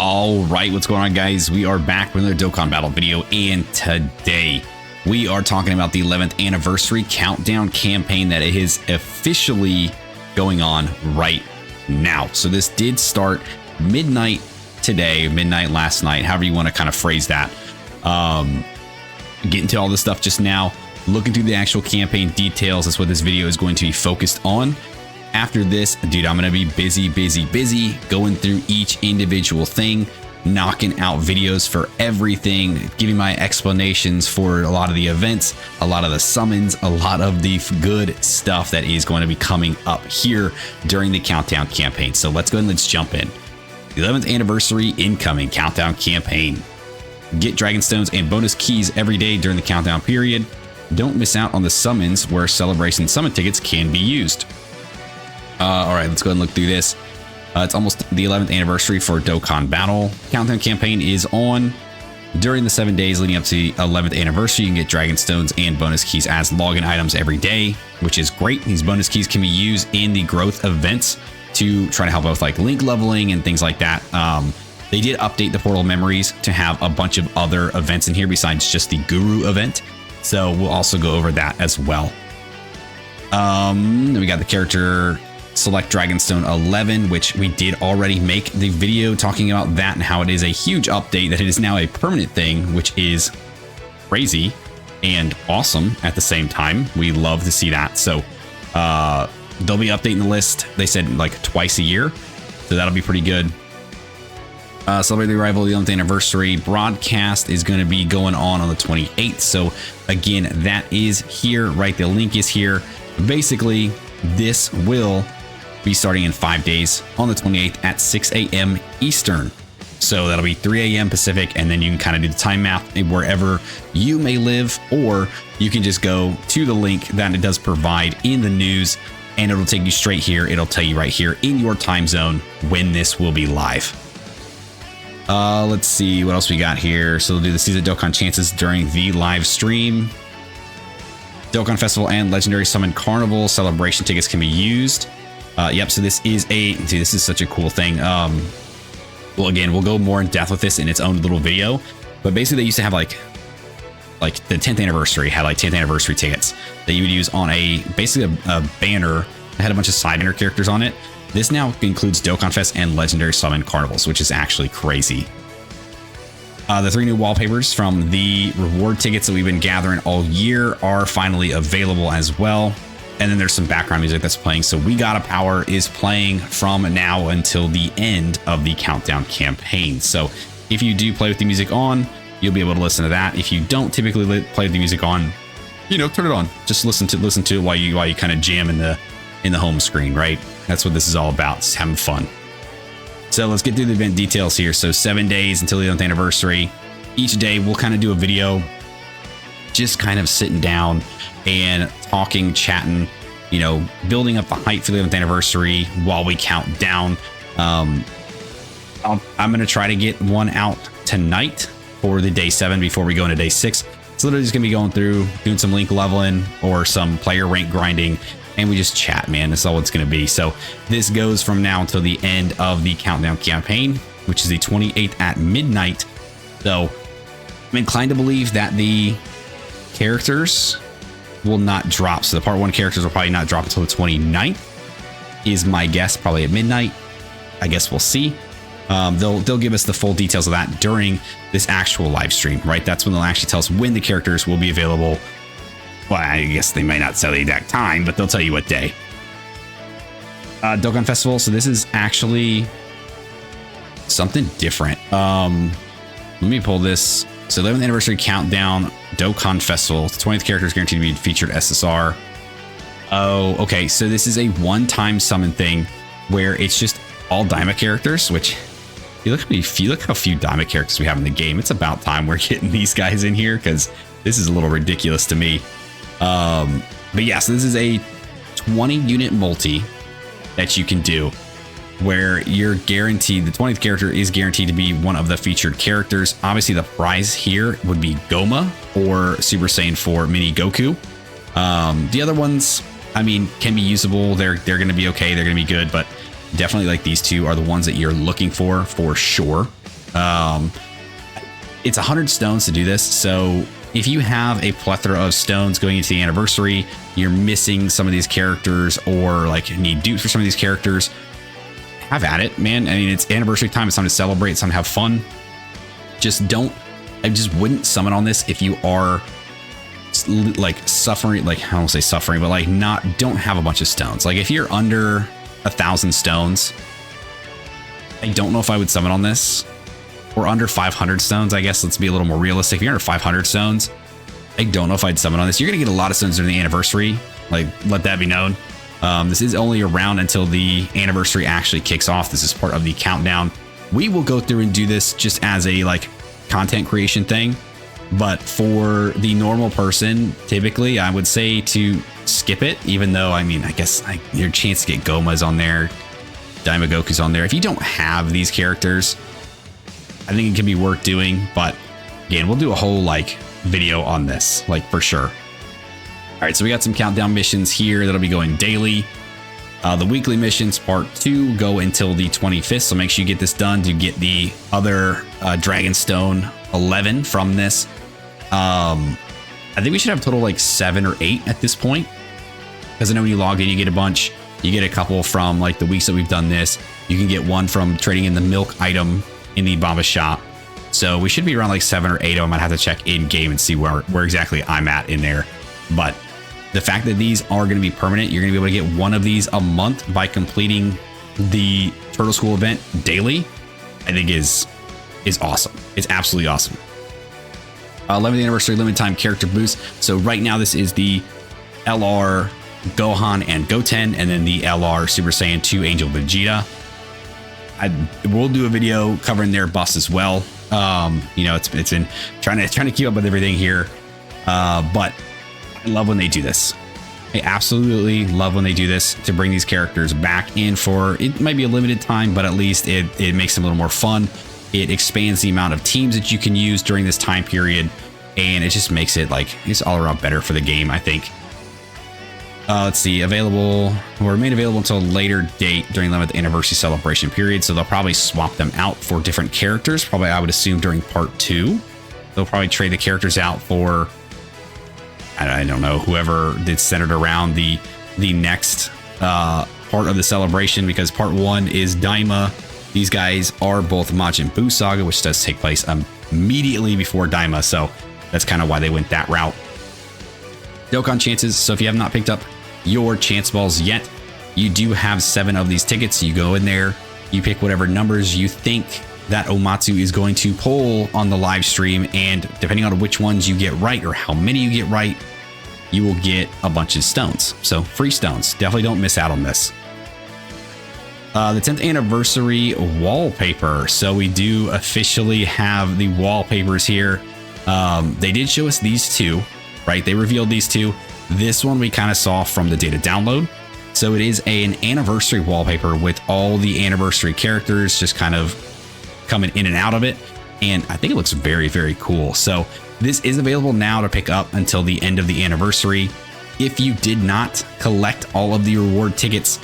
All right, what's going on, guys? We are back with another Dokkan Battle video, and today we are talking about the 11th anniversary countdown campaign that is officially going on right now. So this did start midnight today, midnight last night, however you want to kind of phrase that. Getting to all this stuff just now, looking through the actual campaign details. That's what this video is going to be focused on. After this, dude, I'm going to be busy going through each individual thing, knocking out videos for everything, giving my explanations for a lot of the events, a lot of the summons, a lot of the good stuff that is going to be coming up here during the countdown campaign. So let's go and let's jump in. The 11th anniversary incoming countdown campaign. Get Dragon Stones and bonus keys every day during the countdown period. Don't miss out on the summons where celebration summon tickets can be used. All right, let's go ahead and look through this. It's almost the 11th anniversary for Dokkan Battle. Countdown campaign is on. During the 7 days leading up to the 11th anniversary, you can get Dragon Stones and bonus keys as login items every day, which is great. These bonus keys can be used in the growth events to try to help out with like link leveling and things like that. They did update the portal memories to have a bunch of other events in here besides just the Guru event. So we'll also go over that as well. Then we got the character select Dragonstone 11, which we did already make the video talking about that and how it is a huge update, that it is now a permanent thing, which is crazy and awesome at the same time. We love to see that. So they'll be updating the list, they said, like twice a year, so that'll be pretty good. Celebrate the arrival of the 11th anniversary broadcast is going to be going on the 28th. So again, that is here, right? The link is here. Basically, this will be starting in 5 days on the 28th at 6 a.m. Eastern. So that'll be 3 a.m. Pacific, and then you can kind of do the time math wherever you may live, or you can just go to the link that it does provide in the news, and it'll take you straight here. It'll tell you right here in your time zone when this will be live. Let's see what else we got here. So they'll do the season Dokkan chances during the live stream. Dokkan Festival and Legendary Summon Carnival celebration tickets can be used. Yep, so this is this is such a cool thing. Well, again, we'll go more in depth with this in its own little video, but basically they used to have like the 10th anniversary had like 10th anniversary tickets that you would use on basically a banner that had a bunch of side banner characters on it. This now includes Dokkan Fest and Legendary Summon Carnivals, which is actually crazy. The 3 new wallpapers from the reward tickets that we've been gathering all year are finally available as well. And then there's some background music that's playing. So We Gotta Power is playing from now until the end of the countdown campaign. So if you do play with the music on, you'll be able to listen to that. If you don't typically play with the music on, you know, turn it on. Just listen to it while you kind of jam in the home screen, right? That's what this is all about. It's having fun. So let's get through the event details here. So 7 days until the 11th anniversary. Each day we'll kind of do a video, just kind of sitting down and talking, chatting, you know, building up the hype for the 11th anniversary while we count down. I'm going to try to get one out tonight for the day 7 before we go into day 6. It's literally just going to be going through, doing some link leveling or some player rank grinding, and we just chat, man. That's all it's going to be. So this goes from now until the end of the countdown campaign, which is the 28th at midnight. So I'm inclined to believe that the characters will not drop. So the part 1 characters will probably not drop until the 29th is my guess, probably at midnight. I guess we'll see. They'll give us the full details of that during this actual live stream, right? That's when they'll actually tell us when the characters will be available. Well, I guess they might not tell the exact time, but they'll tell you what day. Dokkan Festival. So this is actually something different. Let me pull this. So 11th anniversary countdown, Dokkan Festival. The 20th character is guaranteed to be featured SSR. Oh, okay. So this is a one-time summon thing where it's just all Daima characters, which you look how few Daima characters we have in the game. It's about time we're getting these guys in here, because this is a little ridiculous to me. But yeah, so this is a 20 unit multi that you can do, where you're guaranteed, the 20th character is guaranteed to be one of the featured characters. Obviously the prize here would be Goma or Super Saiyan 4 Mini Goku. The other ones, I mean, can be usable. They're going to be okay. They're going to be good, but definitely like these two are the ones that you're looking for sure. It's 100 stones to do this. So if you have a plethora of stones going into the anniversary, you're missing some of these characters or like need dupes for some of these characters, have at it, man. I mean, it's anniversary time. It's time to celebrate. It's time to have fun. I just wouldn't summon on this if you are like suffering, like I don't say suffering, but like don't have a bunch of stones. Like if you're under 1,000 stones, I don't know if I would summon on this. Or under 500 stones, I guess. Let's be a little more realistic. If you're under 500 stones, I don't know if I'd summon on this. You're gonna get a lot of stones during the anniversary. Like, let that be known. This is only around until the anniversary actually kicks off. This is part of the countdown. We will go through and do this just as a like content creation thing. But for the normal person, typically I would say to skip it, even though, I mean, I guess your chance to get Goma's on there, Daimagoku's on there. If you don't have these characters, I think it can be worth doing. But again, we'll do a whole like video on this, like for sure. All right, so we got some countdown missions here that'll be going daily. The weekly missions, part 2, go until the 25th. So make sure you get this done to get the other Dragonstone 11 from this. I think we should have a total like 7 or 8 at this point. Because I know when you log in, you get a bunch. You get a couple from like the weeks that we've done this. You can get one from trading in the milk item in the Baba shop. So we should be around like 7 or 8 of them. I might have to check in game and see where exactly I'm at in there. But the fact that these are going to be permanent, you're going to be able to get one of these a month by completing the Turtle School event daily, I think is awesome. It's absolutely awesome. 11th anniversary limited time character boost. So right now this is the LR Gohan and Goten, and then the LR Super Saiyan 2 Angel Vegeta. We'll do a video covering their buffs as well. You know, it's been trying to keep up with everything here, but I love when they do this. I absolutely love when they do this to bring these characters back in for, it might be a limited time, but at least it makes them a little more fun. It expands the amount of teams that you can use during this time period, and it just makes it like it's all around better for the game, I think. Let's see, will remain available until a later date during the 11th anniversary celebration period. So they'll probably swap them out for different characters. Probably, I would assume, during part 2. They'll probably trade the characters out for, I don't know, whoever did centered around the next part of the celebration, because part 1 is Daima. These guys are both Majin Buu Saga, which does take place immediately before Daima. So that's kind of why they went that route. Dokkan chances. So if you have not picked up your chance balls yet, you do have 7 of these tickets. You go in there, you pick whatever numbers you think that Omatsu is going to pull on the live stream, and depending on which ones you get right or how many you get right, you will get a bunch of stones. So free stones. Definitely don't miss out on this. The 10th anniversary wallpaper. So we do officially have the wallpapers here. They did show us these 2. Right, they revealed these 2. This one we kind of saw from the data download. So it is an anniversary wallpaper with all the anniversary characters just kind of coming in and out of it. And I think it looks very, very cool. So this is available now to pick up until the end of the anniversary. If you did not collect all of the reward tickets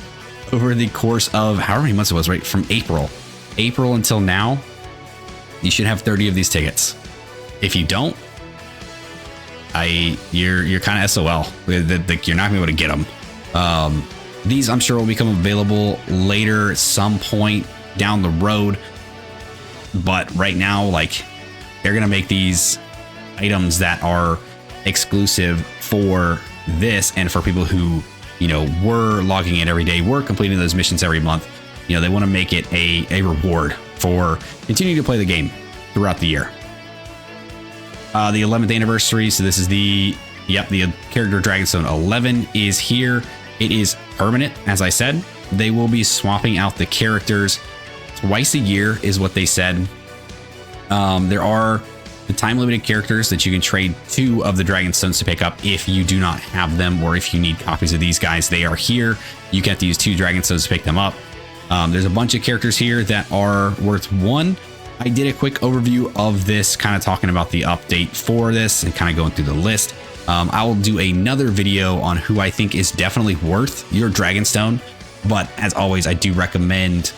over the course of however many months it was, right, from April until now, you should have 30 of these tickets. If you don't, you're kind of SOL. You're not gonna be able to get them. These I'm sure will become available later, some point down the road. But right now, like, they're gonna make these items that are exclusive for this and for people who, you know, were logging in every day, were completing those missions every month. You know, they want to make it a reward for continuing to play the game throughout the year. The 11th anniversary. So this is the character Dragonstone 11 is here. It is permanent, as I said. They will be swapping out the characters twice a year, is what they said. There are the time limited characters that you can trade 2 of the Dragonstones to pick up if you do not have them, or if you need copies of these guys. They are here. You get to use 2 Dragonstones to pick them up. There's a bunch of characters here that are worth 1. I did a quick overview of this, kind of talking about the update for this and kind of going through the list. I will do another video on who I think is definitely worth your Dragonstone. But as always, I do recommend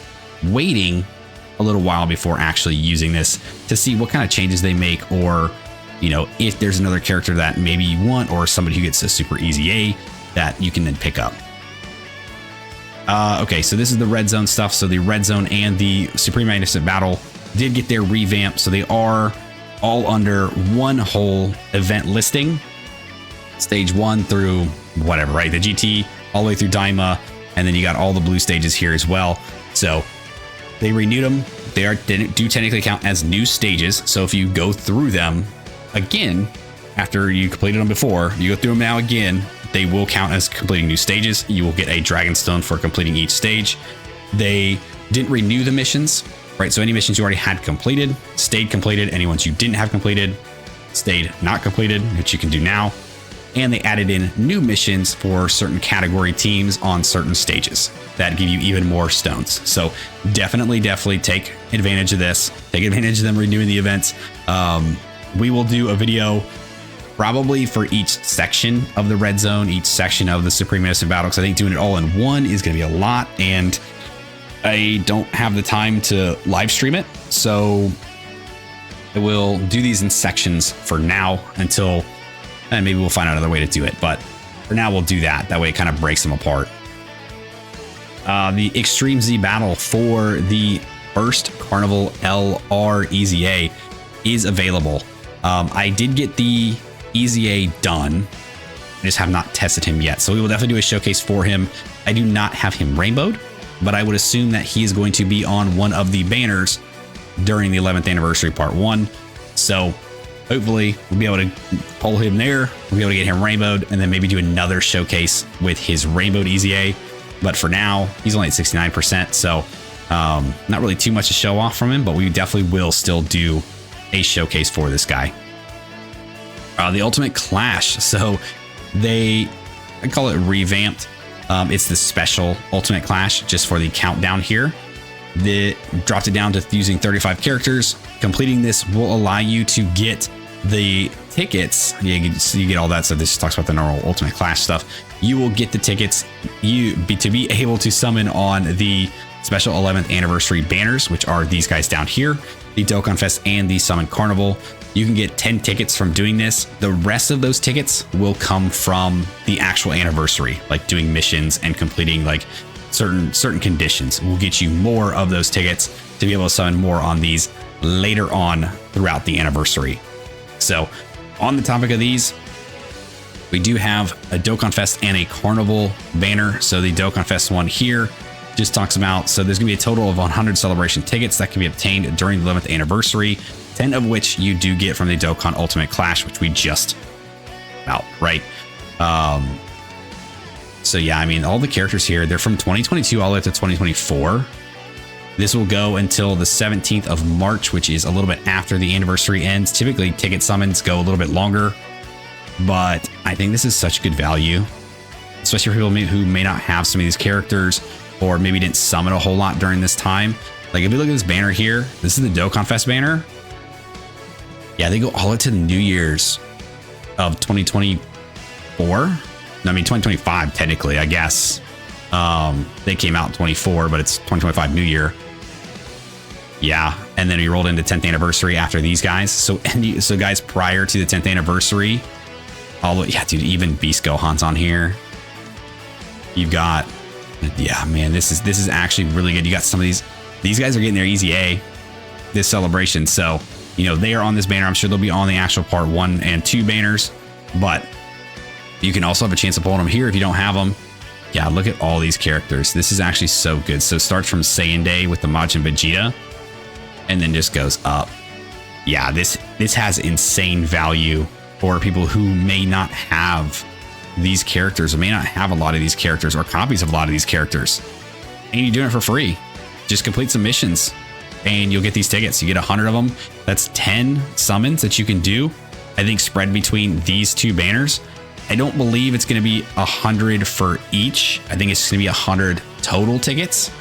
waiting a little while before actually using this to see what kind of changes they make, or if there's another character that maybe you want, or somebody who gets a super EZA that you can then pick up. Okay, so this is the red zone stuff. So the red zone and the Supreme Magnificent Battle did get their revamp, so they are all under one whole event listing. Stage 1 through whatever, right? The GT all the way through Daima, and then you got all the blue stages here as well. So they renewed them. They do technically count as new stages. So if you go through them again after you completed them before, you go through them now again, they will count as completing new stages. You will get a Dragon Stone for completing each stage. They didn't renew the missions, right? So any missions you already had completed stayed completed. Any ones you didn't have completed stayed not completed, which you can do now. And they added in new missions for certain category teams on certain stages that give you even more stones. So definitely take advantage of this. Take advantage of them renewing the events. We will do a video probably for each section of the red zone, each section of the Supreme Magnificent Battle, because I think doing it all in one is going to be a lot, and I don't have the time to live stream it. So I will do these in sections for now until, and maybe we'll find another way to do it. But for now, we'll do that. That way it kind of breaks them apart. The Extreme Z battle for the first Carnival LR EZA is available. I did get the EZA done. I just have not tested him yet. So we will definitely do a showcase for him. I do not have him rainbowed, but I would assume that he is going to be on one of the banners during the 11th anniversary part 1. So hopefully we'll be able to pull him there. We'll be able to get him rainbowed, and then maybe do another showcase with his rainbowed EZA. But for now, he's only at 69%. So not really too much to show off from him, but we definitely will still do a showcase for this guy. The Ultimate Clash. So I call it revamped. It's the special Ultimate Clash just for the countdown here. They dropped it down to using 35 characters. Completing this will allow you to get the tickets. You get all that. So this talks about the normal Ultimate Clash stuff. You will get the tickets to be able to summon on the special 11th anniversary banners, which are these guys down here, the Dokkan Fest and the Summon Carnival. You can get 10 tickets from doing this. The rest of those tickets will come from the actual anniversary, like doing missions and completing like certain conditions. Will get you more of those tickets to be able to summon more on these later on throughout the anniversary. So on the topic of these, we do have a Dokkan Fest and a Carnival banner. So the Dokkan Fest one here just talks about, so there's gonna be a total of 100 celebration tickets that can be obtained during the 11th anniversary, 10 of which you do get from the Dokkan Ultimate Clash, which we just about, right? So yeah, I mean, all the characters here, they're from 2022 all the way up to 2024. This will go until the 17th of March, which is a little bit after the anniversary ends. Typically, ticket summons go a little bit longer, but I think this is such good value, especially for people who may not have some of these characters, or maybe didn't summon a whole lot during this time. Like if you look at this banner here, this is the Dokkan Fest banner. Yeah, they go all the way to the New Year's of 2024. I mean, 2025, technically, I guess. They came out in 24, but it's 2025 New Year. Yeah, and then we rolled into 10th anniversary after these guys. So guys, prior to the 10th anniversary, yeah, dude, even Beast Gohan's on here. You've got, yeah, man, this is actually really good. You got some of these guys are getting their EZA this celebration. So, you know, they are on this banner. I'm sure they'll be on the actual part 1 and 2 banners, but you can also have a chance of pulling them here if you don't have them. Yeah, look at all these characters. This is actually so good. So it starts from Saiyan Day with the Majin Vegeta, and then just goes up. Yeah, this has insane value for people who may not have these characters, or may not have a lot of these characters, or copies of a lot of these characters. And you're doing it for free. Just complete some missions and you'll get these tickets. You get 100 of them. That's 10 summons that you can do, I think, spread between these 2 banners. I don't believe it's going to be 100 for each. I think it's going to be 100 total tickets,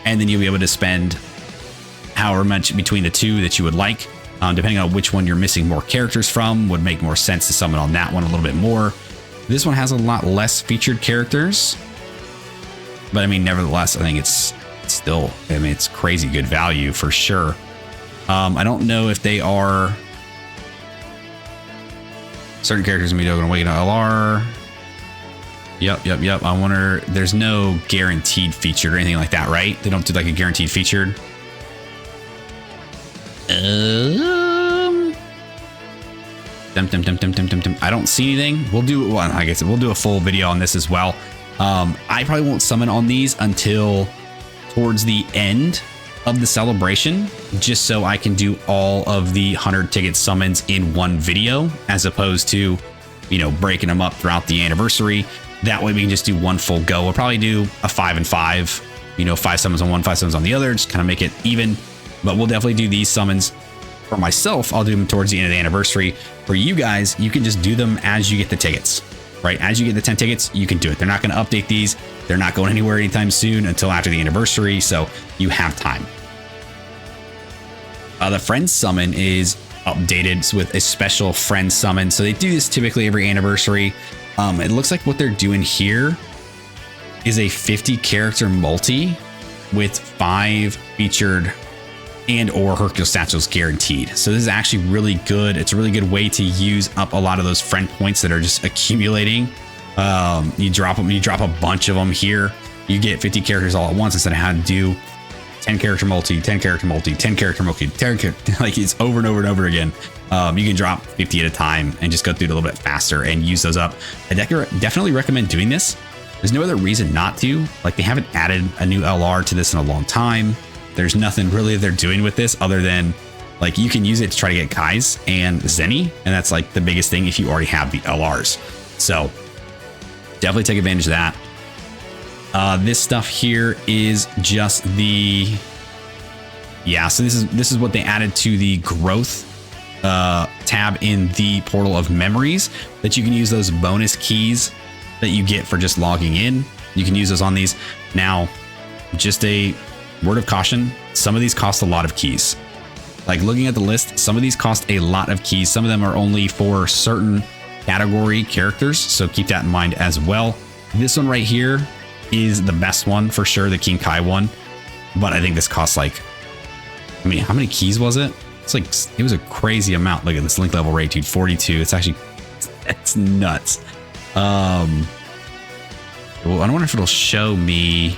and then you'll be able to spend however much between the 2 that you would like, depending on which one you're missing more characters from. Would make more sense to summon on that one a little bit more. This one has a lot less featured characters, but I mean, nevertheless, I think it's still, I mean, it's crazy good value for sure. I don't know if they are certain characters in Dokkan Wait LR. Yep. I wonder, there's no guaranteed featured or anything like that, right? They don't do like a guaranteed featured. I don't see anything. We'll do, well, I guess we'll do a full video on this as well. I probably won't summon on these until towards the end of the celebration, just so I can do all of the 100 ticket summons in one video, as opposed to, you know, breaking them up throughout the anniversary. That way we can just do one full go. We'll probably do a 5 and 5, you know, 5 summons on one, 5 summons on the other, just kind of make it even. But we'll definitely do these summons. For myself, I'll do them towards the end of the anniversary. For you guys, you can just do them as you get the tickets, right? As you get the 10 tickets, you can do it. They're not going to update these. They're not going anywhere anytime soon until after the anniversary, so you have time. The friend summon is updated with a special friend summon. So they do this typically every anniversary. It looks like what they're doing here is a 50 character multi with 5 featured and or Hercule statues guaranteed. So this is actually really good. It's a really good way to use up a lot of those friend points that are just accumulating. You drop them, you drop a bunch of them here. You get 50 characters all at once instead of having to do 10 character multi, 10 character multi, 10 character multi, 10 character, like it's over and over and over again. You can drop 50 at a time and just go through it a little bit faster and use those up. I definitely recommend doing this. There's no other reason not to. Like, they haven't added a new LR to this in a long time. There's nothing really they're doing with this other than, like, you can use it to try to get Kai's and Zenny, and that's like the biggest thing if you already have the LRs. So definitely take advantage of that. This stuff here is just the, yeah, so this is what they added to the growth tab in the Portal of Memories, that you can use those bonus keys that you get for just logging in. You can use those on these. Now, just a word of caution, some of these cost a lot of keys. Like, looking at the list, some of these cost a lot of keys. Some of them are only for certain category characters, so keep that in mind as well. This one right here is the best one for sure, the King Kai one, but I think this costs like, I mean, how many keys was it? It's like, it was a crazy amount. Look at this link level rate, dude, 42. It's actually, it's nuts. Well, I wonder if it'll show me.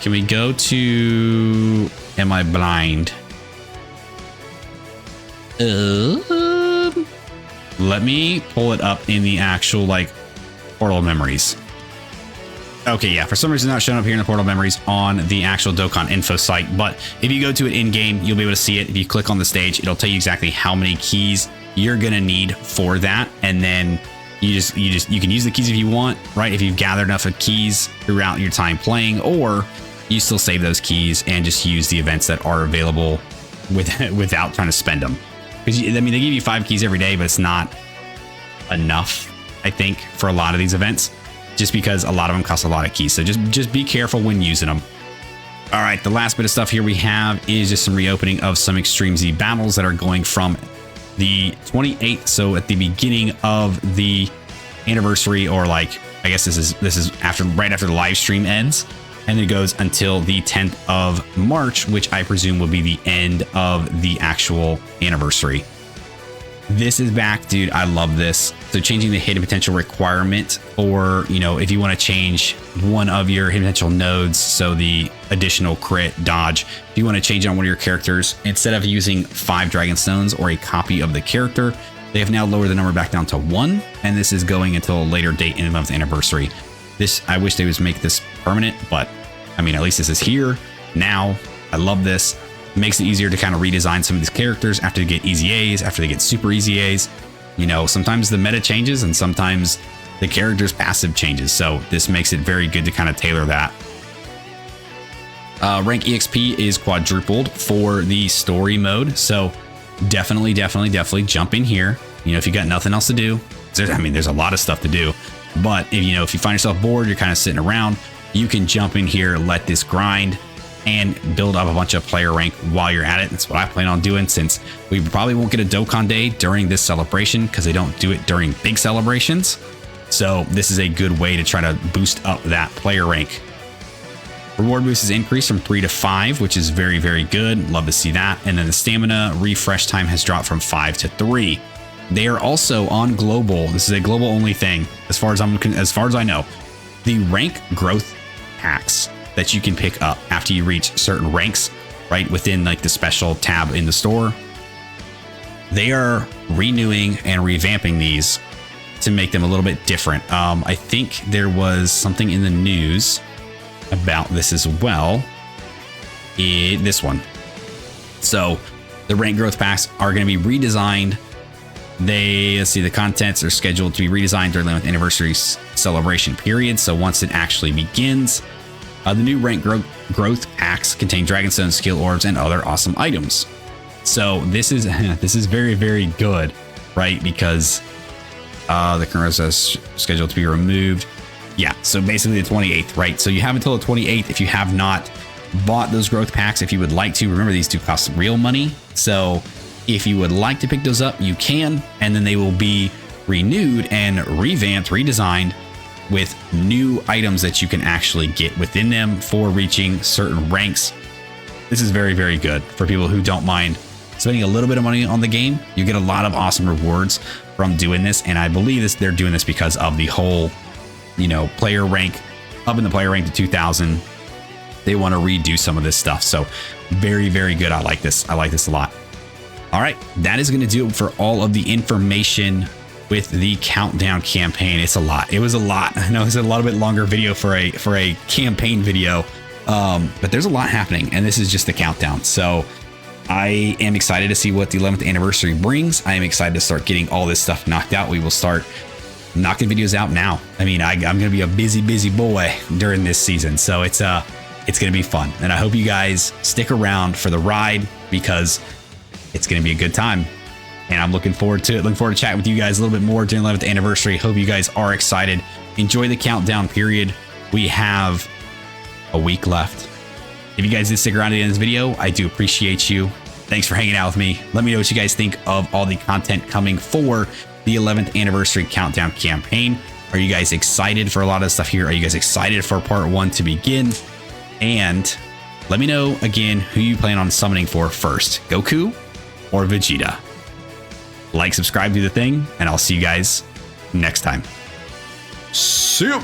Can we go to, am I blind? Let me pull it up in the actual, like, Portal of Memories. Okay, yeah, for some reason it's not showing up here in the Portal of Memories on the actual Dokkan info site, but if you go to it in game, you'll be able to see it. If you click on the stage, it'll tell you exactly how many keys you're gonna need for that, and then you can use the keys if you want, right? If you've gathered enough of keys throughout your time playing, or you still save those keys and just use the events that are available without trying to spend them. Because, I mean, they give you 5 keys every day, but it's not enough, I think, for a lot of these events, just because a lot of them cost a lot of keys. So just be careful when using them. All right, the last bit of stuff here we have is just some reopening of some Extreme Z battles that are going from the 28th, so at the beginning of the anniversary, or like, I guess this is after, right after the live stream ends, and it goes until the 10th of March, which I presume will be the end of the actual anniversary. This is back, dude. I love this. So changing the hidden potential requirement, or, you know, if you want to change one of your hidden potential nodes, so the additional crit dodge, if you want to change it on one of your characters, instead of using 5 dragon stones or a copy of the character, they have now lowered the number back down to 1, and this is going until a later date in the month's anniversary. This, I wish they would make this permanent, but I mean, at least this is here now. I love this. It makes it easier to kind of redesign some of these characters after they get EZAs, after they get super EZAs. You know, sometimes the meta changes and sometimes the character's passive changes. So this makes it very good to kind of tailor that. Rank EXP is quadrupled for the story mode. So definitely jump in here. You know, if you got nothing else to do, I mean, there's a lot of stuff to do, but if you find yourself bored, you're kind of sitting around, you can jump in here, let this grind, and build up a bunch of player rank while you're at it. That's what I plan on doing, since we probably won't get a Dokkan Day during this celebration because they don't do it during big celebrations. So this is a good way to try to boost up that player rank. Reward boost is increased from 3 to 5, which is very, very good. Love to see that. And then the stamina refresh time has dropped from 5 to 3. They are also on global. This is a global only thing, as far as I know. The rank growth packs that you can pick up after you reach certain ranks, right within like the special tab in the store. They are renewing and revamping these to make them a little bit different. I think there was something in the news about this as well. This one. So the rank growth packs are going to be redesigned. Let's see, the contents are scheduled to be redesigned during the 11th anniversary celebration period. So once it actually begins, the new rank growth packs contain Dragonstone, skill orbs, and other awesome items. So this is very, very good, right? Because the current is scheduled to be removed. Yeah, so basically the 28th, right? So you have until the 28th if you have not bought those growth packs. If you would like to, remember these do cost real money. So if you would like to pick those up, you can, and then they will be renewed and revamped, redesigned with new items that you can actually get within them for reaching certain ranks. This is very, very good for people who don't mind spending a little bit of money on the game. You get a lot of awesome rewards from doing this, and I believe they're doing this because of the whole, player rank, up in the player rank to 2000. They want to redo some of this stuff. So very, very good. I like this. I like this a lot. All right, that is going to do it for all of the information with the countdown campaign. It's a lot. It was a lot. I know it's a little bit longer video for a campaign video, but there's a lot happening, and this is just the countdown. So I am excited to see what the 11th anniversary brings. I am excited to start getting all this stuff knocked out. We will start knocking videos out now. I mean, I'm going to be a busy boy during this season, so it's going to be fun, and I hope you guys stick around for the ride because it's going to be a good time. And I'm looking forward to it. Looking forward to chatting with you guys a little bit more during the 11th anniversary. Hope you guys are excited. Enjoy the countdown period. We have a week left. If you guys did stick around to the end of this video, I do appreciate you. Thanks for hanging out with me. Let me know what you guys think of all the content coming for the 11th anniversary countdown campaign. Are you guys excited for a lot of stuff here? Are you guys excited for part 1 to begin? And let me know again who you plan on summoning for first, Goku or Vegeta. Like, subscribe, do the thing, and I'll see you guys next time. See you.